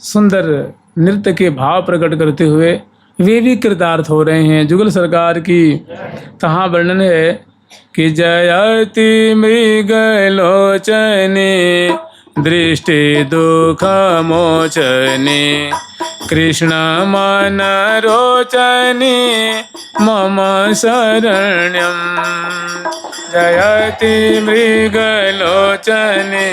सुंदर नृत्य के भाव प्रकट करते हुए वे भी कृतार्थ हो रहे हैं। जुगल सरकार की कहाँ वर्णन है कि जयति मृगलोचने दृष्टि दुख मोचने कृष्ण मन रोचने मम शरण्यम। जयति मृगलोचने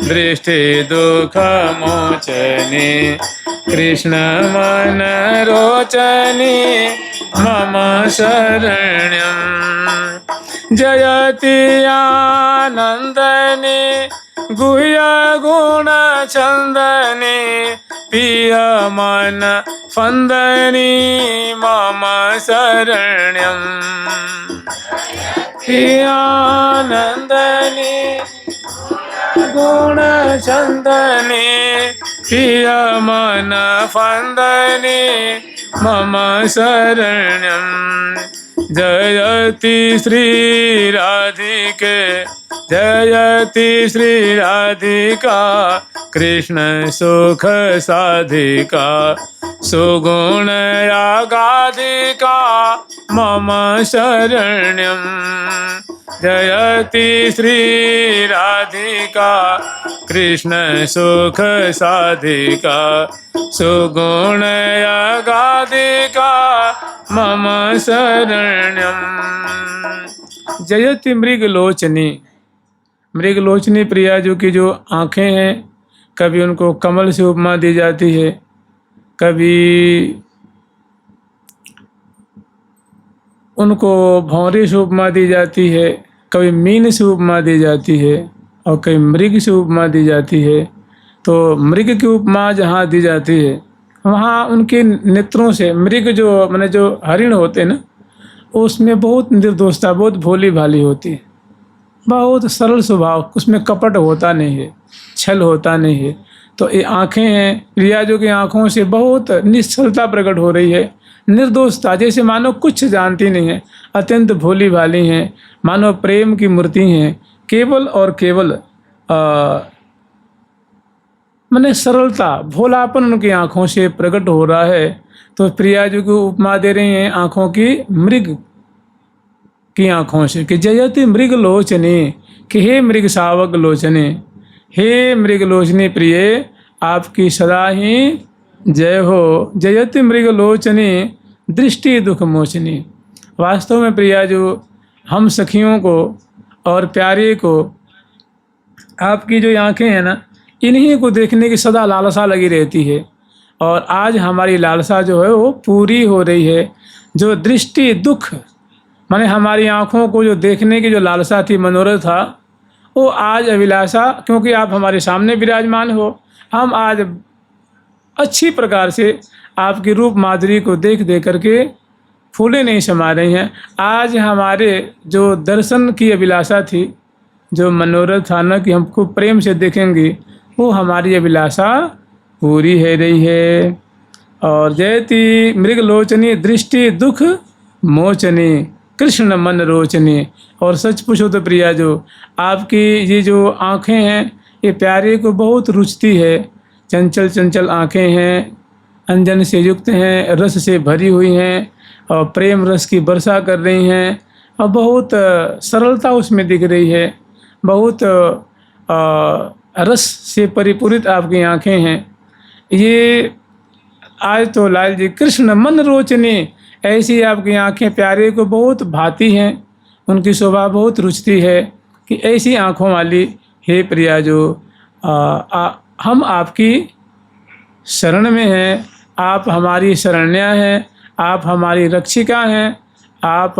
दृष्टि दुख मोचने कृष्ण मन रोचने मम शरण्यम। जयति आनंदने गुह्य गुण चंदने प्रिय मन फंदनी मम शरण्यम। आनंदनी गुण चंदनी प्रिय मन फंदनी मम शरण्यम। जयति श्री राधिके जयति श्री राधिका कृष्ण सुख साधिका सुगुण यागाधिका मम शरण्यम। जयति श्री राधिका कृष्ण सुख साधिका सुगुण यागाधिका मम शरण्यम। जयति मृगलोचनी, मृगलोचनी प्रिया जो की जो आँखें हैं, कभी उनको कमल से उपमा दी जाती है, कभी उनको भौरे से उपमा दी जाती है, कभी मीन से उपमा दी जाती है और कभी मृग से उपमा दी जाती है। तो मृग की उपमा जहाँ दी जाती है वहाँ उनके नेत्रों से, मृग जो माने जो हरिण होते हैं ना, उसमें बहुत निर्दोषता, बहुत भोली भाली होती है, बहुत सरल स्वभाव, उसमें कपट होता नहीं है, छल होता नहीं है। तो ये आँखें हैं प्रिया जो की आँखों से बहुत निश्चलता प्रकट हो रही है, निर्दोषता, जैसे मानो कुछ जानती नहीं है, अत्यंत भोली भाली हैं, मानो प्रेम की मूर्ति हैं, केवल और केवल माने सरलता, भोलापन उनकी आँखों से प्रकट हो रहा है। तो प्रिया जी को उपमा दे रही हैं आँखों की, मृग की आँखों से कि जयति मृग लोचने, कि हे मृग सावक लोचने, हे मृग लोचने प्रिय आपकी सदा ही जय हो। जयति मृग लोचने दृष्टि दुख मोचनी। वास्तव में प्रिया जो हम सखियों को और प्यारे को, आपकी जो आँखें हैं ना, इन्हीं को देखने की सदा लालसा लगी रहती है। और आज हमारी लालसा जो है वो पूरी हो रही है। जो दृष्टि दुख माने हमारी आँखों को जो देखने की जो लालसा थी, मनोरथ था, वो आज अभिलाषा, क्योंकि आप हमारे सामने विराजमान हो, हम आज अच्छी प्रकार से आपकी रूप माधुरी को देख देख करके फूले नहीं समा रही हैं। आज हमारे जो दर्शन की अभिलाषा थी, जो मनोरथ था ना कि हम खूब प्रेम से देखेंगे, वो हमारी अभिलाषा पूरी है रही है। और जयति मृगलोचनी दृष्टि दुख मोचनी कृष्ण मन रोचनी। और सच पूछो तो प्रिया जो आपकी ये जो आँखें हैं, ये प्यारे को बहुत रुचती है। चंचल चंचल आँखें हैं, अंजन से युक्त हैं, रस से भरी हुई हैं और प्रेम रस की वर्षा कर रही हैं और बहुत सरलता उसमें दिख रही है, बहुत रस से परिपूरित आपकी आँखें हैं। ये आज तो लाल जी कृष्ण मन रोचनी, ऐसी आपकी आँखें प्यारे को बहुत भाती हैं, उनकी शोभा बहुत रुचती है कि ऐसी आँखों वाली हे प्रिया जो हम आपकी शरण में हैं, आप हमारी शरण्या हैं, आप हमारी रक्षिका हैं, आप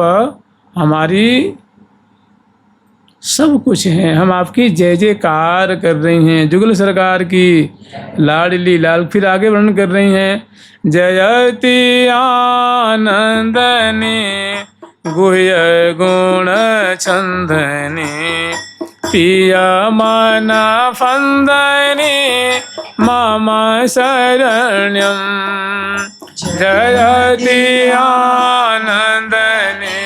हमारी सब कुछ हैं, हम आपकी जय जयकार कर रही हैं। जुगल सरकार की लाडली लाल फिर आगे वर्णन कर रही हैं। जयति आनंदनी गुह्य गुण चंदनी पिया मन फंदनी मम शरण्यम। जयति आनंदनी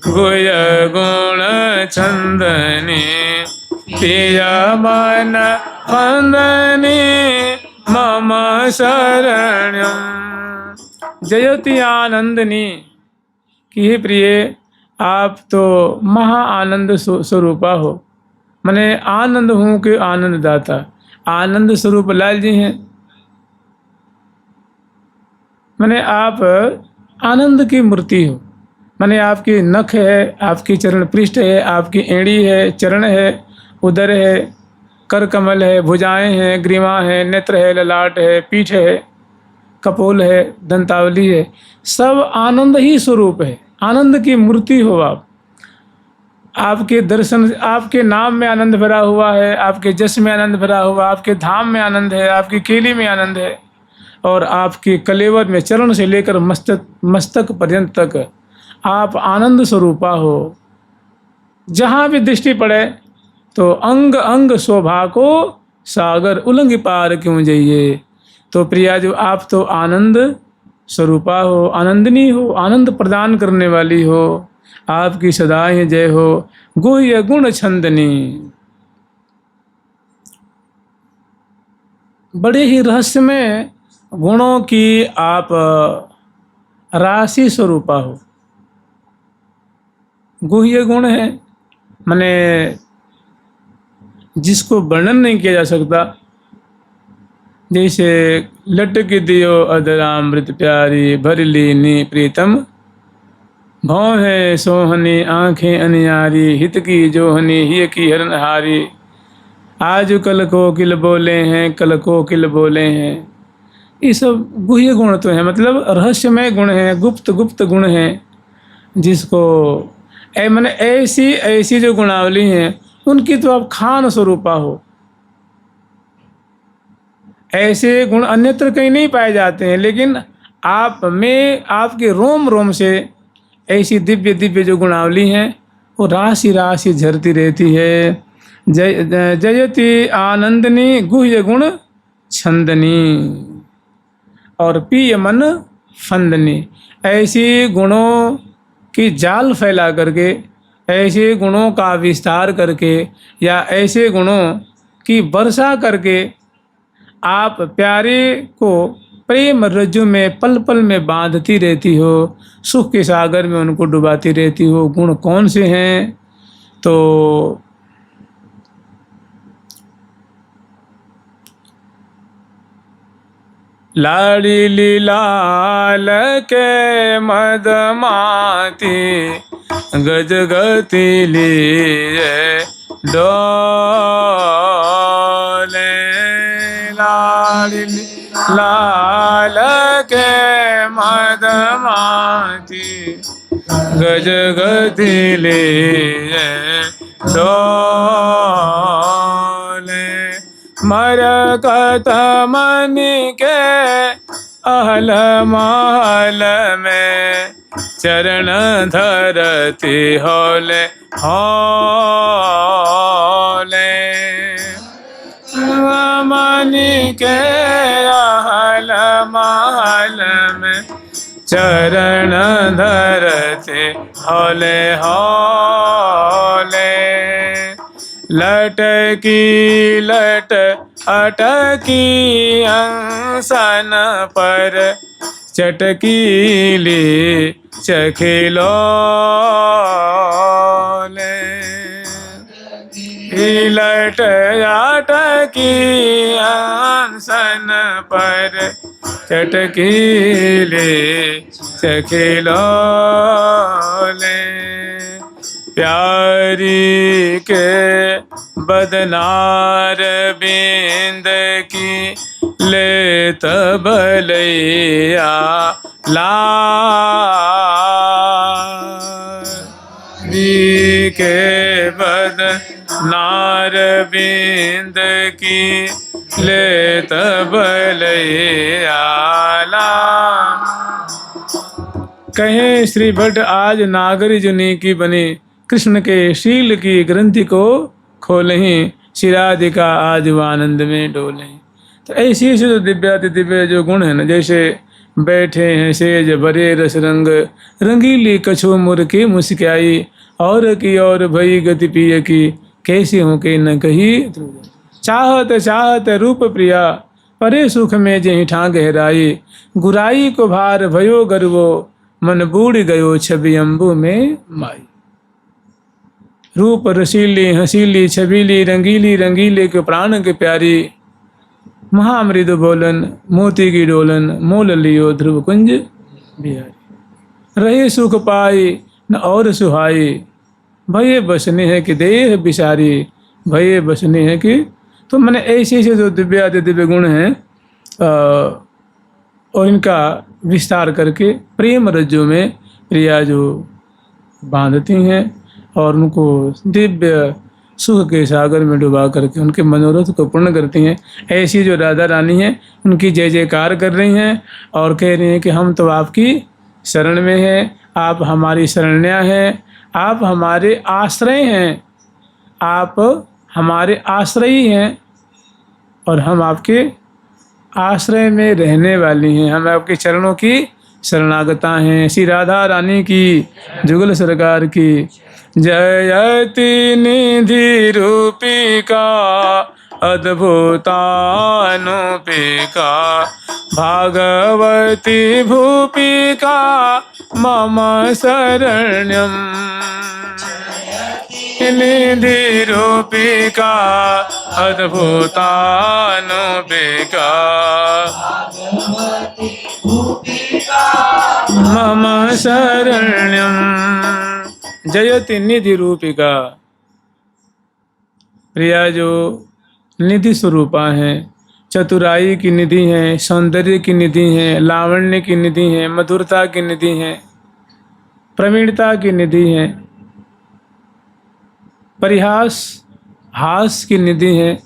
गुह्य गुण चंदनी पिया मन फंदनी मम शरणं। जयति आनंदनी कि हे प्रिय आप तो महा आनंद स्वरूपा हो, मैंने आनंद हूँ कि आनंद दाता। आनंद स्वरूप लाल जी हैं, मैंने आप आनंद की मूर्ति हो। मैंने आपकी नख है, आपकी चरण पृष्ठ है, आपकी एड़ी है, चरण है, उदर है, कर कमल है, भुजाएं हैं, ग्रीवा है, नेत्र है, ललाट है, पीठ है, कपोल है, दंतावली है, सब आनंद ही स्वरूप है। आनंद की मूर्ति हो आप। आपके दर्शन, आपके नाम में आनंद भरा हुआ है, आपके जस में आनंद भरा हुआ, आपके धाम में आनंद है, आपकी केली में आनंद है, और आपके कलेवर में चरण से लेकर मस्तक पर्यंत तक आप आनंद स्वरूपा हो। जहाँ भी दृष्टि पड़े तो अंग अंग शोभा को सागर उलंग पार क्यों जाइए। तो प्रिया जो आप तो आनंद स्वरूपा हो, आनंदनी हो, आनंद प्रदान करने वाली हो, आपकी सदाएं जय हो। गुह्य गुण छंदनी, बड़े ही रहस्यमय गुणों की आप राशि स्वरूपा हो। गुह्य गुण है माने जिसको वर्णन नहीं किया जा सकता। जैसे लटक दियो अधरामृत प्यारी भरली नी प्रीतम, भौं है सोहनी आंखें अनियारी, हित की जोहनी हिय की हरनहारी। आज कल कोकिल बोले हैं, कल कोकिल बोले हैं। ये सब गुह्य गुण तो है, मतलब रहस्यमय गुण है, गुप्त गुप्त गुण है, जिसको मैंने ऐसी ऐसी जो गुणावली हैं उनकी तो आप खान स्वरूपा हो। ऐसे गुण अन्यत्र कहीं नहीं पाए जाते हैं, लेकिन आप में, आपके रोम रोम से ऐसी दिव्य दिव्य जो गुणावली हैं वो राशि राशि झरती रहती है। जयति आनंदनी गुह्य गुण छंदनी और पिय मन फंदनी। ऐसी गुणों की जाल फैला करके, ऐसे गुणों का विस्तार करके, या ऐसे गुणों की वर्षा करके आप प्यारे को प्रेम रज्जु में पल पल में बांधती रहती हो, सुख के सागर में उनको डुबाती रहती हो। गुण कौन से हैं? तो लाडली लाल के मदमाती, गज गति लिए डोले। लाडली लाल के मदमाती, गज गति लिए डोले। मरकत मनि के अहल महल में, चरण धरती होले होले। मनि के अहल महल में, चरण धरती होले होले। लटकी लट अटकी अंसन पर, चटकीली चखिलोले। लट अटकी अंसन पर, चटकीली चखिलोले। प्यारी के बदनार बिंद की, लेत भलैया लारी के बदनार बिंद की, लेत भलैया लारी। कहें श्री भट्ट आज नागरी जुनी की बनी, कृष्ण के शील की ग्रंथि को खोलें, शिराधिका आज वो आनंद में डोलें। तो ऐसी ऐसे जो दिव्याति दिव्य जो गुण है ना, जैसे बैठे हैं सेज भरे रस रंग, रंगीली कछो मुर की मुस्काई, और की और भई गति पिय की, कैसी हो के न कही। चाहत चाहत रूप प्रिया, परे सुख में जहीं ठां गहराई, गुराई को भार भयो गर्वो, मन बूढ़ गयो छवि अम्बु में माई। रूप रसीली हसीली छबीली रंगीली, रंगीले के प्राण के प्यारी, महामृदु बोलन मोती की डोलन, मोल लियो ध्रुव कुंज बिहारी। रहे सुख पाई न और सुहाई, भये बसने है कि देह बिसारी, भये बसने है कि। तो मैंने ऐसे ऐसे जो दिव्य गुण हैं और इनका विस्तार करके प्रेम रज्जु में प्रिया जो बांधती हैं और उनको दिव्य सुख के सागर में डुबा करके उनके मनोरथ को पूर्ण करती हैं। ऐसी जो राधा रानी हैं उनकी जय जयकार कर रही हैं और कह रही हैं कि हम तो आपकी शरण में हैं, आप हमारी शरण्या हैं, आप हमारे आश्रय हैं, आप हमारे आश्रयी हैं और हम आपके आश्रय में रहने वाली हैं, हम आपके चरणों की शरणागता हैं। श्री राधा रानी की, जुगल सरकार की। जयति निधि रूपिका अद्भुतानुपिका, भागवती भूपिका मम शरण्यम। निधि रूपिका अद्भुतानुपिका, मम शरण्यम। जयति निधि रूपिका, प्रिया जो निधि स्वरूपा हैं, चतुराई की निधि हैं, सौंदर्य की निधि हैं, लावण्य की निधि हैं, मधुरता की निधि हैं, प्रवीणता की निधि हैं, परिहास हास की निधि हैं,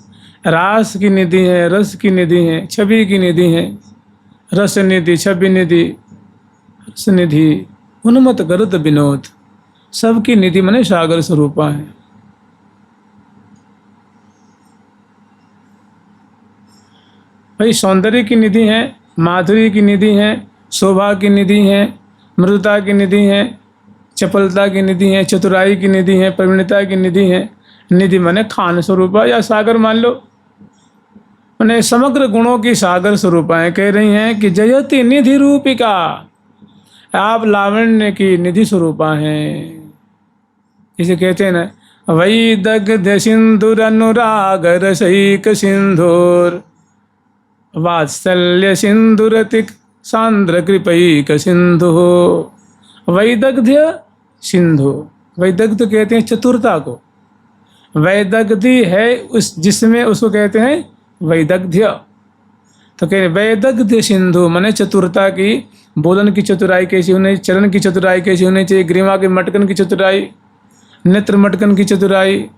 रास की निधि हैं, रस की निधि हैं, छवि की निधि हैं, रस निधि, छवि निधि, रस निधि, उन्मत्त गरुद विनोद, सबकी निधि मने सागर स्वरूपा है। भाई सौंदर्य की निधि है, माधुरी की निधि है, शोभा की निधि है, मृदुता की निधि है, चपलता की निधि है, चतुराई की निधि है, प्रवीणता की निधि है। निधि माने खान स्वरूपा या सागर मान लो, माने समग्र गुणों की सागर स्वरूपाएं कह रही हैं कि जयति निधि रूपिका, आप लावण्य की निधि स्वरूपा हैं। इसे कहते हैं ना, वही दग्ध सिंधुर अनुराग रसैक सिंधुर, वात्सल्य सिंधुरतिक सांद्र कृपैक सिंधु। वैदग्ध्य सिंधु, वैदग्ध कहते हैं चतुरता को, वैदग्धी है उस जिसमें उसको कहते हैं वैदग्ध्य। तो कह रहे वैदग्ध्य सिंधु माने चतुरता की, बोलन की चतुराई कैसी होनी, चरण की चतुराई कैसी होनी चाहिए, ग्रीवा के मटकन की चतुराई, नेत्र मटकन की चतुराई,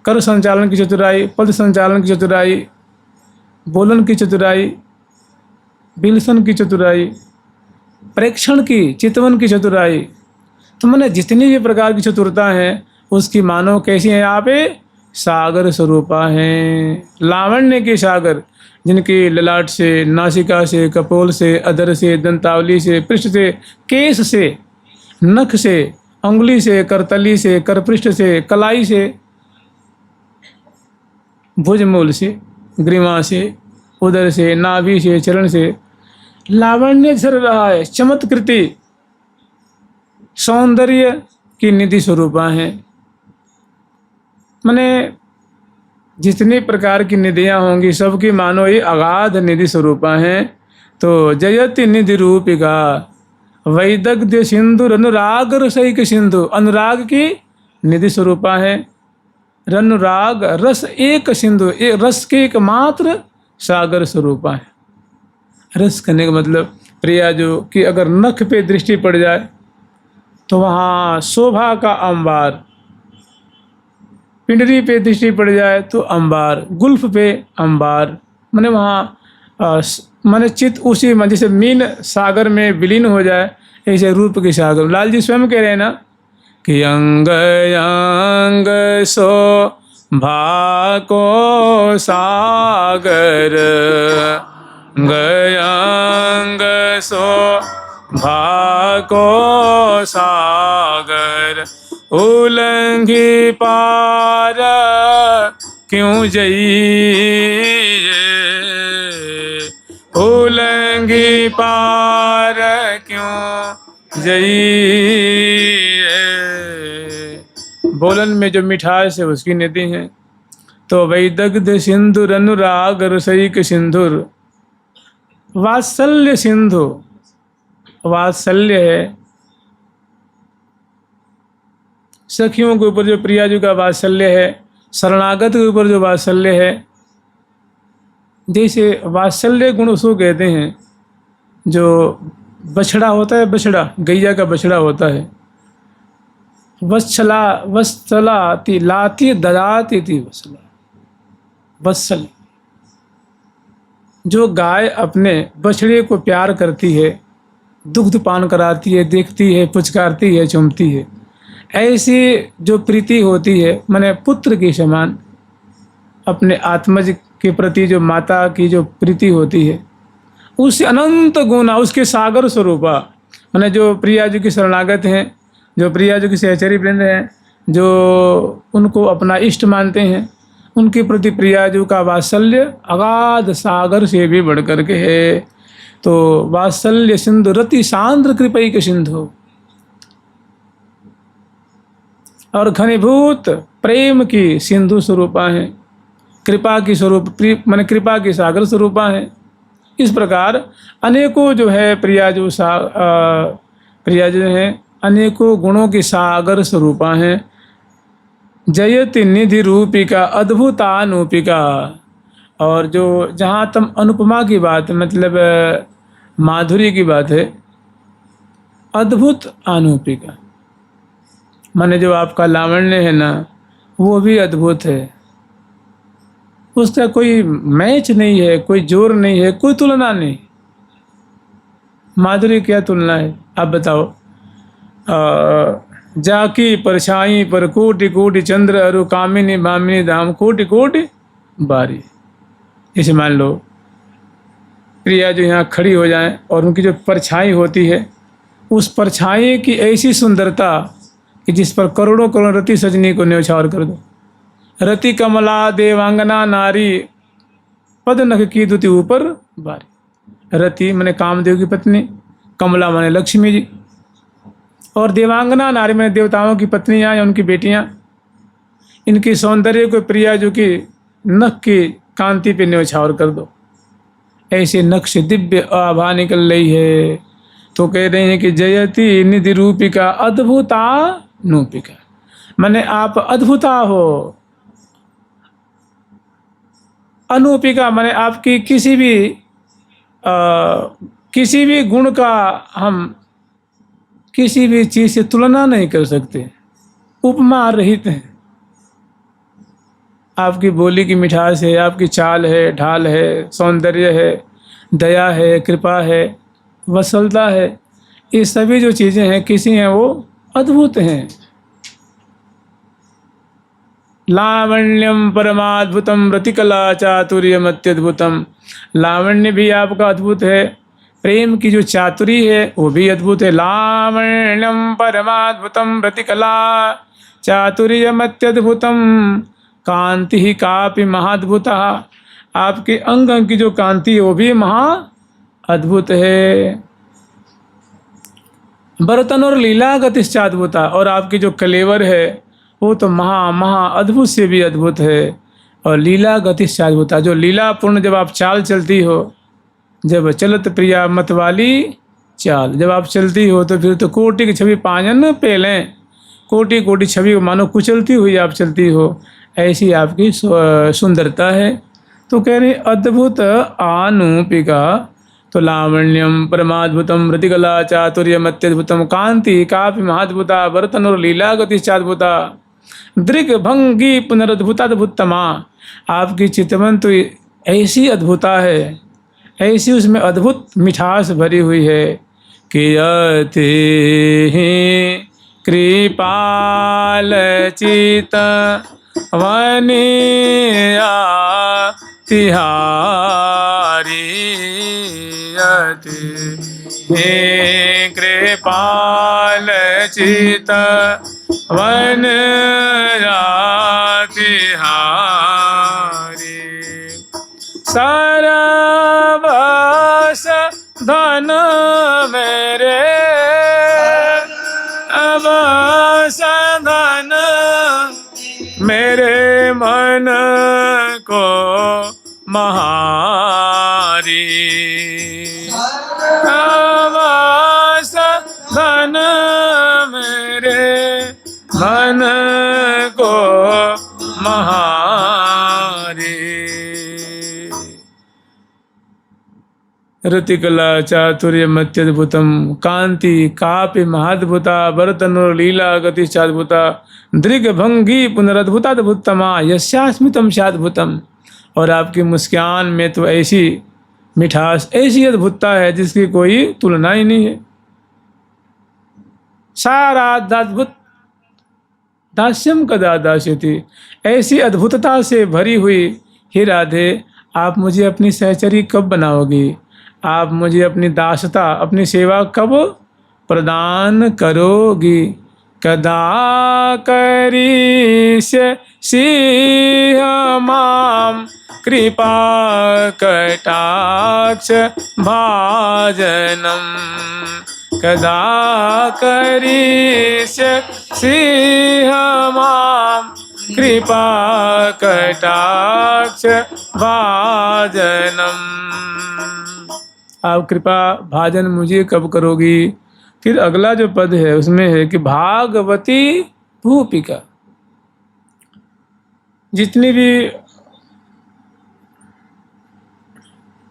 कर संचालन की चतुराई, पद संचालन की चतुराई, बोलन की चतुराई, बिलसन की चतुराई, प्रेक्षण की, चितवन की चतुराई। तो मैंने जितनी भी प्रकार की चतुरता है उसकी मानो कैसी है, यहाँ पे सागर स्वरूपा हैं, लावण्य के सागर, जिनकी ललाट से, नासिका से, कपोल से, अधर से, दंतावली से, पृष्ठ से, केश से, नख से, अंगुली से, करतली से, करपृष्ठ से, कलाई से, भुजमूल से, ग्रीवा से, उदर से, नाभि से, चरण से लावण्य झर रहा है, चमत्कृति सौंदर्य की निधि स्वरूपा हैं। माने जितनी प्रकार की निधियाँ होंगी सबकी मानो ये अगाध निधि स्वरूपा हैं। तो जयति निधि रूपिका वैदग्ध्य सिंधु अनुराग रसैक सिंधु, अनुराग की निधि स्वरूपा है, अनुराग रस एक सिंधु, रस के एकमात्र सागर स्वरूपा है। रस करने का मतलब प्रिया जो कि अगर नख पे दृष्टि पड़ जाए तो वहाँ शोभा का अंबार, पिंडरी पे दृष्टि पड़ जाए तो अंबार, गुल्फ पे अंबार, माने वहाँ माने चित्त उसी में जैसे मीन सागर में विलीन हो जाए ऐसे रूप के सागर। लाल जी स्वयं कह रहे हैं ना कि अंग अंग सो भाको सागर, गयांग सो भाको सागर, उलंघी पार क्यों जइए, पार क्यों जई। बोलन में जो मिठास है उसकी नदी है। तो वही दग्ध सिंधुर अनुराग रसैक सिंधुर, वात्सल्य सिंधु, वात्सल्य है सखियों के ऊपर जो प्रिया जी का वात्सल्य है, शरणागत के ऊपर जो वात्सल्य है। जैसे वात्सल्य गुण उसको कहते हैं जो बछड़ा होता है, बछड़ा गैया का बछड़ा होता है। वत्सला वत्सलाति लाति ददाति थी वत्सला, वत्सल जो गाय अपने बछड़े को प्यार करती है, दुग्ध पान कराती है, देखती है, पुचकारती है, चूमती है, ऐसी जो प्रीति होती है माने पुत्र के समान अपने आत्मज के प्रति जो माता की जो प्रीति होती है, उससे अनंत गुना उसके सागर स्वरूपा माने जो प्रिया जी की शरणागत हैं, जो प्रिया जी की सहचरी वृंद हैं, जो उनको अपना इष्ट मानते हैं, उनके प्रति प्रिया जी का वात्सल्य अगाध सागर से भी बढ़ कर के है। तो वात्सल्य सिंधु रति सांद्र कृपैक सिंधु, और घनीभूत प्रेम की सिंधु स्वरूपा हैं, कृपा की स्वरूप माने कृपा की सागर स्वरूपा हैं। इस प्रकार अनेकों जो है प्रिया जो प्रिया जो हैं अनेकों गुणों की सागर स्वरूपा हैं। जयति निधि रूपिका अद्भुतानुपिका, और जो जहाँ तम अनुपमा की बात मतलब माधुरी की बात है, अद्भुत अनुपिका माने जो आपका लावण्य है ना वो भी अद्भुत है, उसका कोई मैच नहीं है, कोई जोर नहीं है, कोई तुलना नहीं। माधुरी क्या तुलना है आप बताओ। जाकी परछाई पर कोटि कोटि चंद्र अरु कामिनी भामिनी धाम कोटि कोटि बारी। इसे मान लो प्रिया जो यहाँ खड़ी हो जाए और उनकी जो परछाई होती है, उस परछाई की ऐसी सुंदरता कि जिस पर करोड़ों करोड़ रति सजनी को न्यौछावर कर दो। रति कमला देवांगना नारी पद नख की दुति ऊपर बारी। रति माने कामदेव की पत्नी, कमला माने लक्ष्मी जी, और देवांगना नारी माने देवताओं की पत्नियां या उनकी बेटियां। इनकी सौंदर्य को प्रिया जो की नख की कांति पे न्यौछावर कर दो। ऐसे नख से दिव्य आभा निकल रही है। तो कह रहे हैं कि जयति निधि रूपिका अद्भुता नूपिका, माने आप अद्भुता हो। अनूपिका माने आपकी किसी भी गुण का हम किसी भी चीज से तुलना नहीं कर सकते, उपमा रहित हैं। आपकी बोली की मिठास है, आपकी चाल है, ढाल है, सौंदर्य है, दया है, कृपा है, वत्सलता है, ये सभी जो चीज़ें हैं किसी हैं वो अद्भुत हैं। लावण्यम परमाद्भुतम रतिकला चातुर्यम अत्यद्भुतम, लावण्य भी आपका अद्भुत है, प्रेम की जो चातुरी है वो भी अद्भुत है। लावण्यम परमाद्भुतम रतिकला चातुर्यम अत्यद्भुतम कांति ही कापि महाद्भुता, आपके अंग अंग की जो कांति है वो भी महा अद्भुत है। बर्तन और लीला गतिश्चाद्भुता, और आपकी जो कलेवर है वो तो महा अद्भुत से भी अद्भुत है। और लीला गतिश्चाद्भुता, जो लीला पूर्ण जब आप चाल चलती हो, जब चलत प्रिया मतवाली चाल, जब आप चलती हो तो फिर तो कोटि की छवि पांजन पेलें, कोटि कोटि छवि मानो कुचलती हुई आप चलती हो, ऐसी आपकी सुंदरता है। तो कह रहे अद्भुत आनुपिका, तो लावण्यम परमाद्भुतम रतिकला चातुर्यम अत्यद्भुतम कांति कापि महाद्भुता बर्तन और लीला गतिश्चाद्भुता दृग भंगी पुनरद्भुताद्भुतमा, आपकी चितवन तो ऐसी अद्भुता है, ऐसी उसमें अद्भुत मिठास भरी हुई है कि अति कृपाल चित वनिया तिहारी, हे कृपाल चित वन तिहारी, सरवस धन साधन मेरे मन को महारी, साधन मेरे मन को महारी। रतिकला चातुर्य मत्यद्भुतम कांति कापि महाद्भुता भरतनुर लीला गति चाद्भुता दृग भंगी पुनरद्भुताद्भुतमा यस्यास्मितम शाद्भुतम। और आपकी मुस्कान में तो ऐसी मिठास, ऐसी अद्भुतता है जिसकी कोई तुलना ही नहीं है। सारा अद्भुत दास्यम कदा दास्यति, ऐसी अद्भुतता से भरी हुई हे राधे, आप मुझे अपनी सहचरी कब बनाओगी? आप मुझे अपनी दासता, अपनी सेवा कब प्रदान करोगी? कदा करिष्यसि मां कृपा कटाक्ष भाजनम, कदा करिष्यसि मां कृपा कटाक्ष भाजनम। आप कृपा भाजन मुझे कब करोगी? फिर अगला जो पद है उसमें है कि भागवती भूपिका, जितनी भी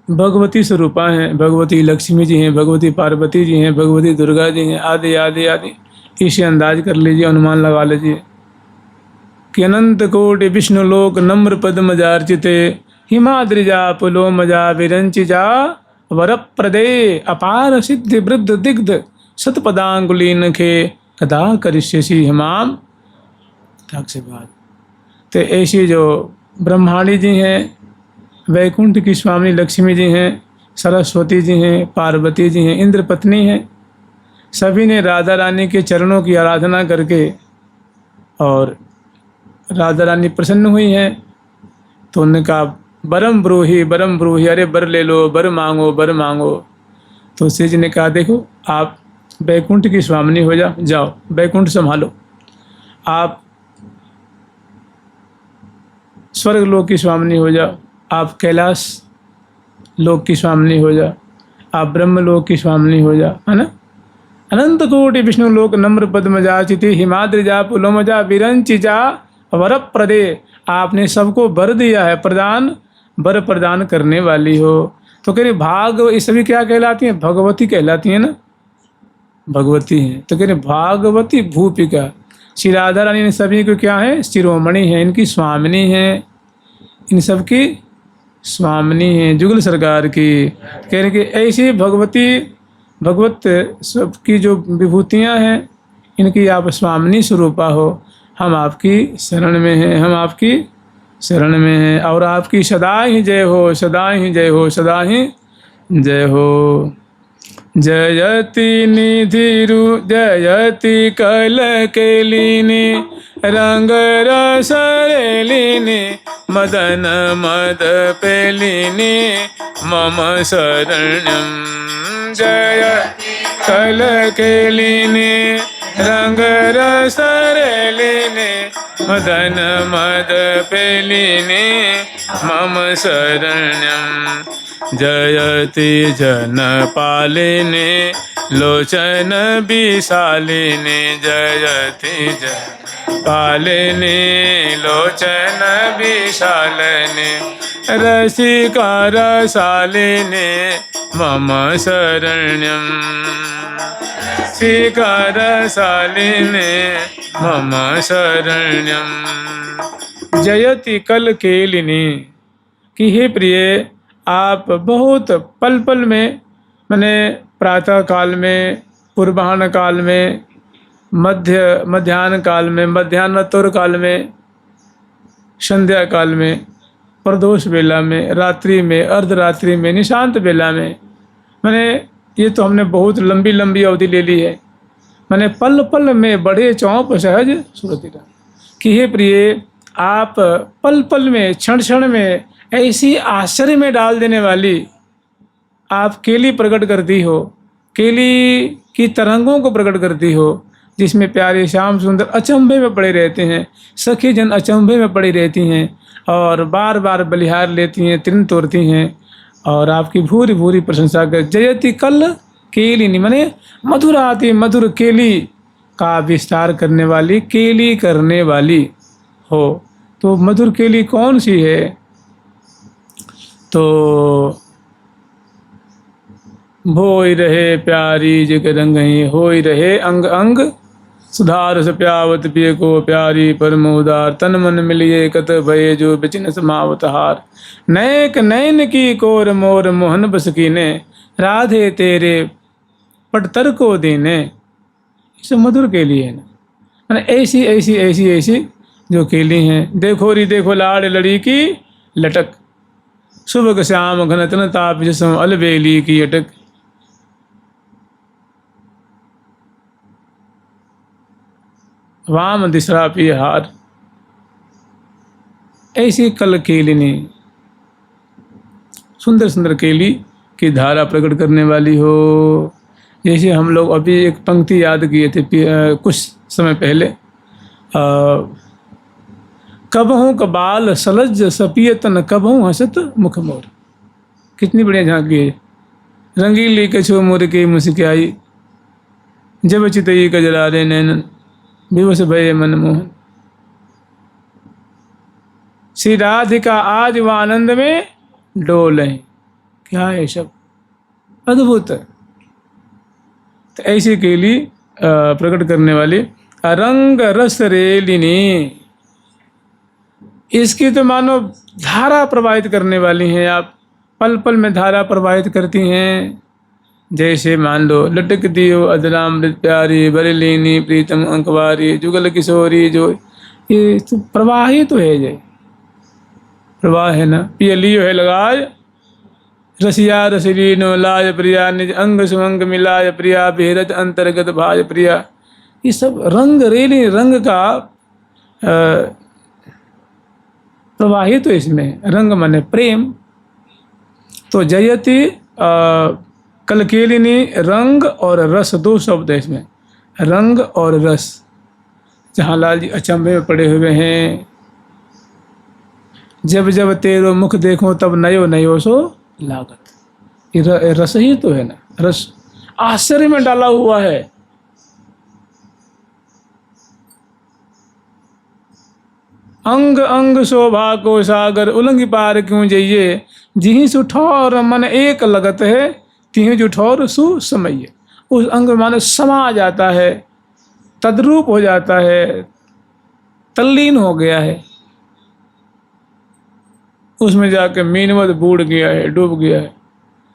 भगवती स्वरूपा हैं, भगवती लक्ष्मी जी हैं, भगवती पार्वती जी हैं, भगवती दुर्गा जी हैं, आदि आदि आदि, इसे अंदाज कर लीजिए, अनुमान लगा लीजिए कि अनंत कोटि विष्णु लोक नम्र पद्मजार्चिते हिमाद्रिजा पुलोमजा विरंचिजा वरप्रदे अपार सिद्धि वृद्ध दिग्ध सतपदांगुलीन खे कदा करिष्यसि हमाम ताक्षभाज। तो ऐसी जो ब्रह्माणी जी हैं, वैकुंठ की स्वामी लक्ष्मी जी हैं, सरस्वती जी हैं, पार्वती जी हैं, इंद्र पत्नी हैं, सभी ने राधा रानी के चरणों की आराधना करके और राधा रानी प्रसन्न हुई हैं। तो उन्होंने कहा बरम ब्रूही, अरे बर ले लो, बर मांगो। तो श्री जी ने कहा देखो, आप बैकुंठ की स्वामिनी हो जाओ, बैकुंठ संभालो। आप स्वर्ग लोक की स्वामिनी हो जाओ, आप कैलाश लोक की स्वामिनी हो जाओ, आप ब्रह्म लोक की स्वामिनी हो जाओ, है ना। अनंत कोटि विष्णु लोक नम्र पद्मजा चिति हिमाद्रिजा पुलोमजा विरंचिजा वरप्रदे, आपने सबको वर दिया है, वर प्रदान करने वाली हो। तो कह रही भाग, ये सभी क्या कहलाती हैं? भगवती कहलाती हैं ना, भगवती हैं। तो कह रहे भागवती भूपिका, श्री राधा रानी ने सभी को क्या है? शिरोमणि है, इनकी स्वामिनी है, इन सब की स्वामिनी है, जुगल सरकार की। कह रहे कि ऐसी भगवत सबकी जो विभूतियाँ हैं, इनकी आप स्वामिनी स्वरूपा हो। हम आपकी शरण में हैं, हम आपकी शरण में हैं, और आपकी सदा ही जय हो, सदा ही जय हो, सदा ही जय हो। जयति निधिरु जयति कल केलिनी रंग रसरेलिनी मदन मद पेलिनी मम शरण्यम। जयति कल केलिनी रंग रसरेलिनी मदन मद पेलिनी मम शरण्यम। जयति जनपालिनी लोचन विशालिनी जयति जनपालिनी लोचन विशालिनी रसिका रसालिनी मम शरण्यम। रसिका रसालिनी मम शरण्यम। जयति कल केलिनी, कि हे प्रिय, आप बहुत पल पल में, मैंने प्रातः काल में, पूर्वाह्न काल में, मध्याह्न काल में, मध्याह्नोत्तर काल में, संध्या काल में, प्रदोष बेला में, रात्रि में, अर्धरात्रि में, निशांत बेला में, मैंने ये तो हमने बहुत लंबी लंबी अवधि ले ली है। मैंने पल पल में बढ़े चौंप सहज सुरति का, कि हे प्रिय, आप पल पल में, क्षण क्षण में ऐसी आश्चर्य में डाल देने वाली आप केली प्रकट करती हो, केली की तरंगों को प्रकट करती हो, जिसमें प्यारे श्याम सुंदर अचंभे में पड़े रहते हैं, सखी जन अचंभे में पड़ी रहती हैं और बार बार बलिहार लेती हैं, तृण तोड़ती हैं और आपकी भूरी भूरी प्रशंसा कर। जयति कल केलिनी माने मधुराति मधुर केली का विस्तार करने वाली, केली करने वाली हो। तो मधुर केली कौन सी है? तो भोई रहे प्यारी जग रंगही, होई रहे अंग अंग सुधार स प्यावत पिय को प्यारी परम उदार, तन मन मिलिए कत भये जो बिचिन समावत हार। नैक नैन की कोर मोर मोहन बस कीने, राधे तेरे पटतर को देने। इस मधुर केली है ना, ऐसी ऐसी ऐसी ऐसी जो केली हैं। देखो री देखो लाड़ लड़ी की लटक, सुबह श्याम घन तन ताप जिसम अलबेली की अटक। वाम दिशा पी हार, ऐसी कल केलिनी सुंदर सुंदर केली की धारा प्रकट करने वाली हो। जैसे हम लोग अभी एक पंक्ति याद किए थे कुछ समय पहले, कबहूँ कबाल सलज सपियतन कबहूँ हसत मुख मोर। कितनी बढ़िया झांकी है। रंगीली कछो मोर के मुस्काई, जब चितई कजरारे नैनन विवश भये मन मोहन। श्री राधिका आज वह आनंद में डोल है। क्या है सब अद्भुत। तो ऐसी केली प्रकट करने वाली रंग रस रेलिनी, इसकी तो मानो धारा प्रवाहित करने वाली हैं। आप पल पल में धारा प्रवाहित करती हैं। जैसे मान लो लटक दियो अधरामृत प्यारी, बरेलीनी प्रीतम अंकवारी, जुगल किशोरी। जो ये तो प्रवाह ही तो है, जय प्रवाह है ना। पिय लियो है लगाय रसिया रसलीनो लाय प्रिया, निज अंग सुअंग मिलाय प्रिया, बेहरत अंतर्गत भाज प्रिया। ये सब रंग रेली, रंग का प्रवाहित तो इसमें रंग माने प्रेम। तो जयति कलकेलिनी, रंग और रस दो शब्द है इसमें, रंग और रस। जहाँ लाल जी अचंभे में पड़े हुए हैं। जब जब तेरो मुख देखो तब नयो नयो सो लागत। ये रस ही तो है ना, रस आश्चर्य में डाला हुआ है। अंग अंग शोभा को सागर, उलंग पार क्यों जाइए। जिही सुठौर मन एक लगत है, तिही जुठौर सुसमय। उस अंग माने समा जाता है, तद्रूप हो जाता है, तल्लीन हो गया है। उसमें जाके मीनवत बूढ़ गया है, डूब गया है।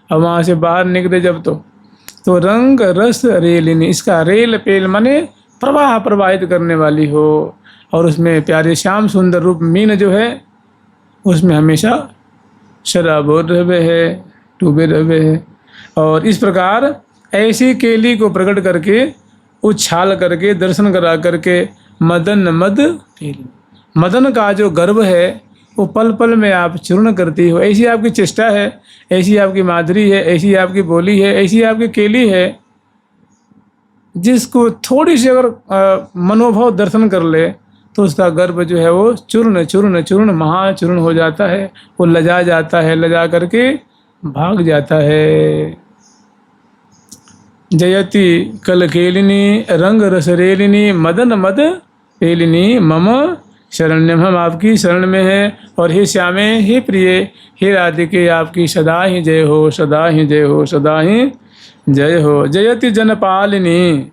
अब वहाँ से बाहर निकले जब तो रंग रस रेलिनी, इसका रेल पेल माने प्रवाह प्रवाहित करने वाली हो। और उसमें प्यारे श्याम सुंदर रूप मीन जो है उसमें हमेशा शराबोर रहे है, डूबे रहे है। और इस प्रकार ऐसी केली को प्रकट करके, उछाल करके, दर्शन करा करके मदन मद केली, मदन का जो गर्व है वो पल पल में आप चूर्ण करती हो। ऐसी आपकी चेष्टा है, ऐसी आपकी माधुरी है, ऐसी आपकी बोली है, ऐसी आपकी केली है, जिसको थोड़ी सी अगर मनोभाव दर्शन कर ले तो उसका गर्भ जो है वो चूर्ण चूर्ण चूर्ण महाचूर्ण हो जाता है। वो लजा जाता है, लजा करके भाग जाता है। जयति कलकेलिनी, रंग रसरेलिनी, मदन मद पेलिनी, मम शरण्यम। हम आपकी शरण में हैं। और हे श्यामे, हे प्रिय, हे राधिके, आपकी सदा ही जय हो, सदा ही जय हो, सदा ही जय हो। जयति जनपालिनी,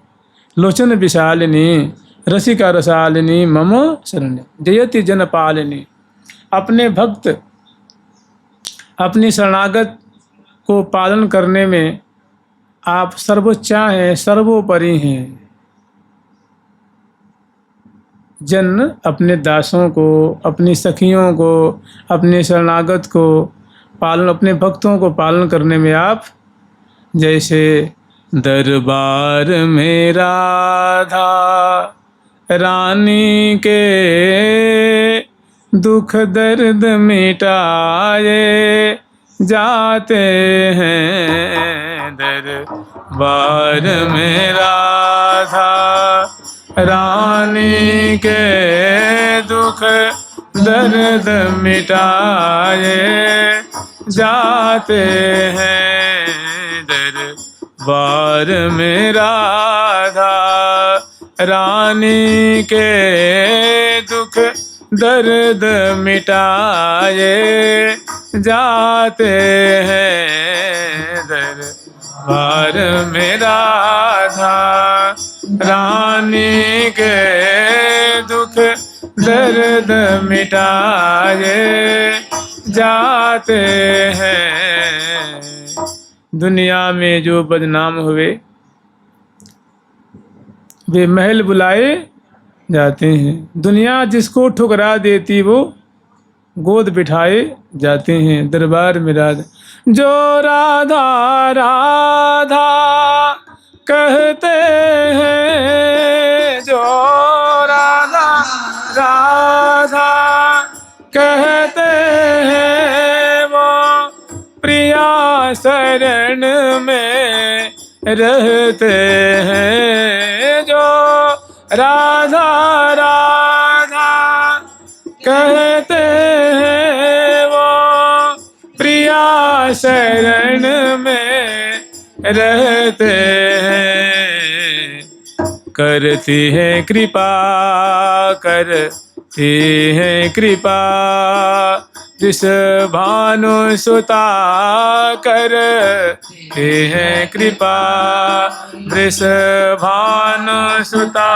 लोचन विशालिनी, रसिका रसालिनी, मम शरण्य। जयति जनपालिनी, अपने भक्त, अपनी शरणागत को पालन करने में आप सर्वोच्च हैं, सर्वोपरि हैं। जन अपने दासों को, अपनी सखियों को, अपने शरणागत को पालन, अपने भक्तों को पालन करने में आप जैसे दरबार में राधा रानी के दुख दर्द मिटाए जाते हैं। दरबार में राधा रानी के दुख दर्द मिटाए जाते हैं दरबार में राधा। रानी के दुख दर्द मिटाए जाते हैं दरबार में राधा। रानी के दुख दर्द मिटाए जाते हैं। दुनिया में जो बदनाम हुए वे महल बुलाए जाते हैं। दुनिया जिसको ठुकरा देती वो गोद बिठाए जाते हैं दरबार में राधा। जो राधा राधा कहते हैं, जो राधा राधा कहते हैं वो प्रिया शरण में रहते हैं। जो राधा राधा कहते हैं वो प्रिया शरण में रहते हैं। करती है कृपा करती है कृपा जिस भानु सुता करते हैं कृपा। वृष भानु सुता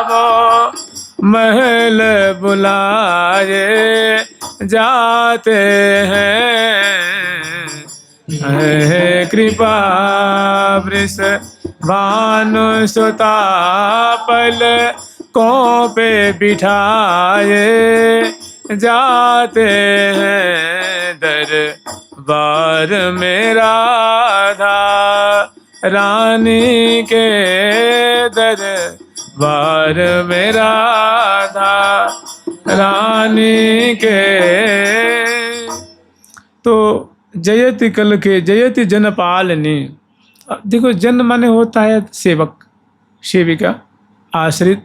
वो महल बुलाए जाते हैं। है कृपा वृष भानु सुता पलकों पे बिठाए जाते हैं दरबार में राधा। रानी के दरबार में राधा। रानी के तो जयति कल के जयति जनपालनी। देखो जन माने होता है सेवक सेविका आश्रित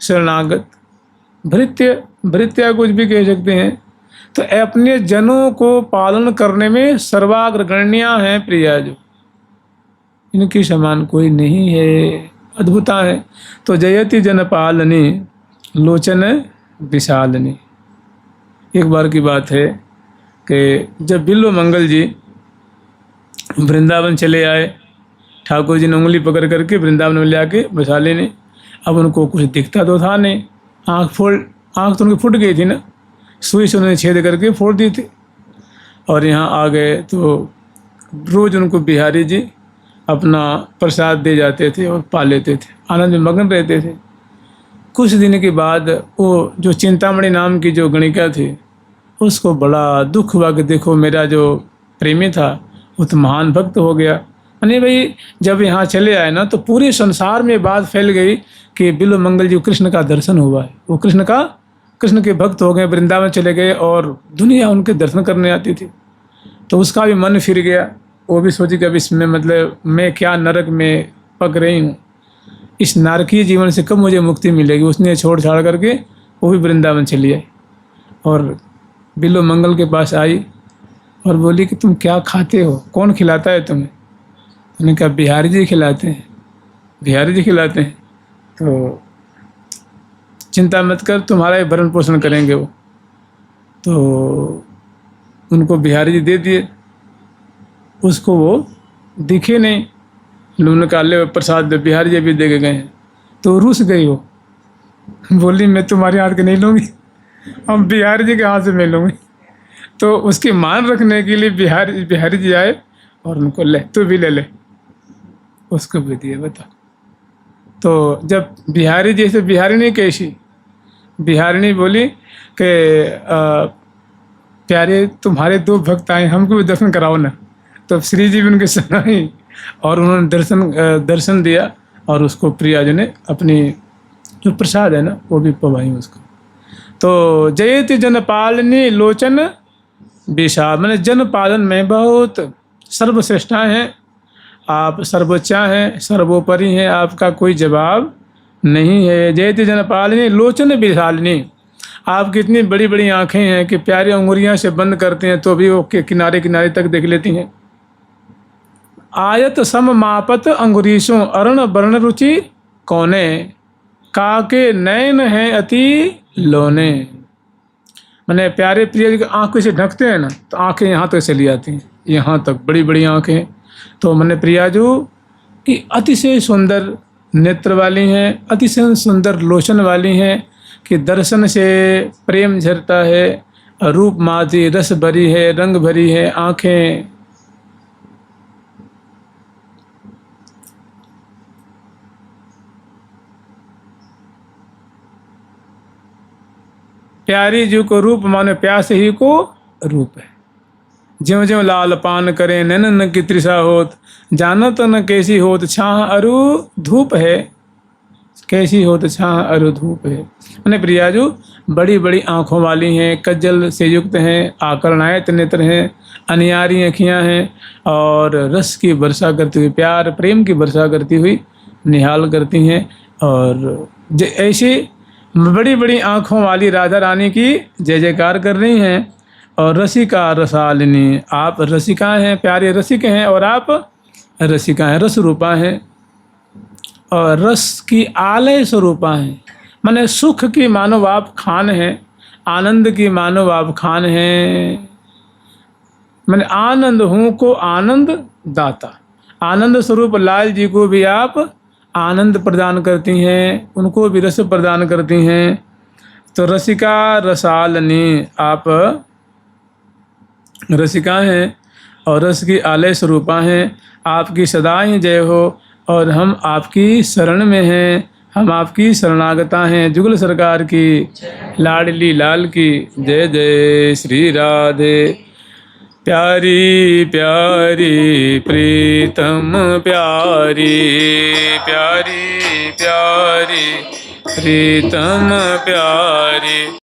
शरणागत भृत्य भृत्या कुछ भी कह सकते हैं। तो अपने जनों को पालन करने में सर्वाग्रगण्या हैं प्रिया। जो इनके समान कोई नहीं है, अद्भुता है। तो जयति जनपालनी लोचन विशालनी। एक बार की बात है कि जब बिल्व मंगल जी वृंदावन चले आए, ठाकुर जी ने उंगली पकड़ करके वृंदावन में ले आके बसा लेने। अब उनको कुछ दिखता तो था नहीं, आँख तो उनकी फूट गई थी ना, सुई से उन्होंने छेद करके फोड़ दी थी। और यहाँ आ गए तो रोज़ उनको बिहारी जी अपना प्रसाद दे जाते थे और पा लेते थे, आनंद में मगन रहते थे। कुछ दिन के बाद वो जो चिंतामणि नाम की जो गणिका थी उसको बड़ा दुख हुआ कि देखो मेरा जो प्रेमी था वो तो महान भक्त हो गया। यानी भाई जब यहाँ चले आए ना तो पूरे संसार में बात फैल गई कि बिल्व मंगल जी कृष्ण का दर्शन हुआ है। वो कृष्ण के भक्त हो गए, वृंदावन चले गए और दुनिया उनके दर्शन करने आती थी। तो उसका भी मन फिर गया, वो भी सोची कि अब इसमें मतलब मैं क्या नरक में पक रही हूँ, इस नारकीय जीवन से कब मुझे मुक्ति मिलेगी। उसने छोड़ छाड़ करके वो भी वृंदावन चली आई और बिल्व मंगल के पास आई और बोली कि तुम क्या खाते हो, कौन खिलाता है तुम्हें। उन्होंने कहा बिहारी जी खिलाते हैं, बिहारी जी खिलाते हैं। तो चिंता मत कर, तुम्हारा ही भरण पोषण करेंगे वो। तो उनको बिहारी जी दे दिए, उसको वो दिखे नहीं। उन्होंने कहा ले प्रसाद दे, बिहारी जी भी दे के गए हैं। तो रूस गई वो, बोली मैं तुम्हारे हाथ के नहीं लूँगी, हम बिहारी जी के हाथ से मैं लूँगी। तो उसकी मान रखने के लिए बिहारी जी आए और उनको ले तू भी ले ले, उसको भी दिए। बता तो जब बिहारी जी से बिहारिणी कैसी, बिहारिणी बोली कि प्यारे तुम्हारे दो भक्त आए, हमको भी दर्शन कराओ ना। तो श्री जी भी उनके सुनाई और उन्होंने दर्शन दिया और उसको प्रिया जी ने अपनी जो प्रसाद है ना वो भी पवाई उसको। तो जयति जनपालनी लोचन विशाल, मैंने जन पालन में बहुत सर्वश्रेष्ठा हैं आप, सर्वोच्चा हैं, सर्वोपरि हैं, आपका कोई जवाब नहीं है। जयति जन पालिनी लोचन विशालिनी, आपकी इतनी बड़ी बड़ी आँखें हैं कि प्यारी अंगुरियां से बंद करते हैं तो भी वो किनारे किनारे तक देख लेती हैं। आयत सम मापत अंगुरीशों अरुण वर्ण रुचि कौने, काके नयन हैं अति लोने। मैंने प्यारे प्रिय की आँख से ढकते हैं ना तो आँखें यहाँ तक चली आती हैं, यहाँ तक बड़ी बड़ी आँखें। तो मैंने प्रियाजू की अतिशय सुंदर नेत्र वाली हैं, अतिशय सुंदर लोचन वाली हैं कि दर्शन से प्रेम झरता है, रूप माधुरी रस भरी है, रंग भरी है आँखें। प्यारी जी को रूप माने प्यास ही को रूप है। ज्यों ज्यों लाल पान करें नैनन की तृषा होत, जानत न कैसी होत छाह अरु धूप है, कैसी होत छाह अरु धूप है। मैंने प्रियाजू बड़ी बड़ी आँखों वाली हैं, कज्जल से युक्त हैं, आकर्णायत नेत्र हैं, अनियारी अखियाँ हैं और रस की वर्षा करती हुई, प्यार प्रेम की वर्षा करती हुई निहाल करती हैं। और ऐसी बड़ी बड़ी आँखों वाली राधा रानी की जय जयकार कर रही हैं। और रसिका रसालिनी, आप रसिका हैं, प्यारे रसिक हैं और आप रसिका हैं, रस रूपा हैं और रस की आलय स्वरूपा हैं। माने सुख की मानो आप खान हैं, आनंद की मानो आप खान हैं। मैंने आनंद हूँ को आनंद दाता, आनंद स्वरूप लाल जी को भी आप आनंद प्रदान करती हैं, उनको भी रस प्रदान करती हैं। तो रसिका रसालनी, आप रसिका हैं और रस की आलय स्वरूपा हैं। आपकी सदा ही जय हो और हम आपकी शरण में हैं, हम आपकी शरणागता हैं। जुगल सरकार की लाडली लाल की जय जय श्री राधे। प्यारी प्यारी प्रीतम प्यारी, प्यारी प्यारी प्रीतम प्यारी।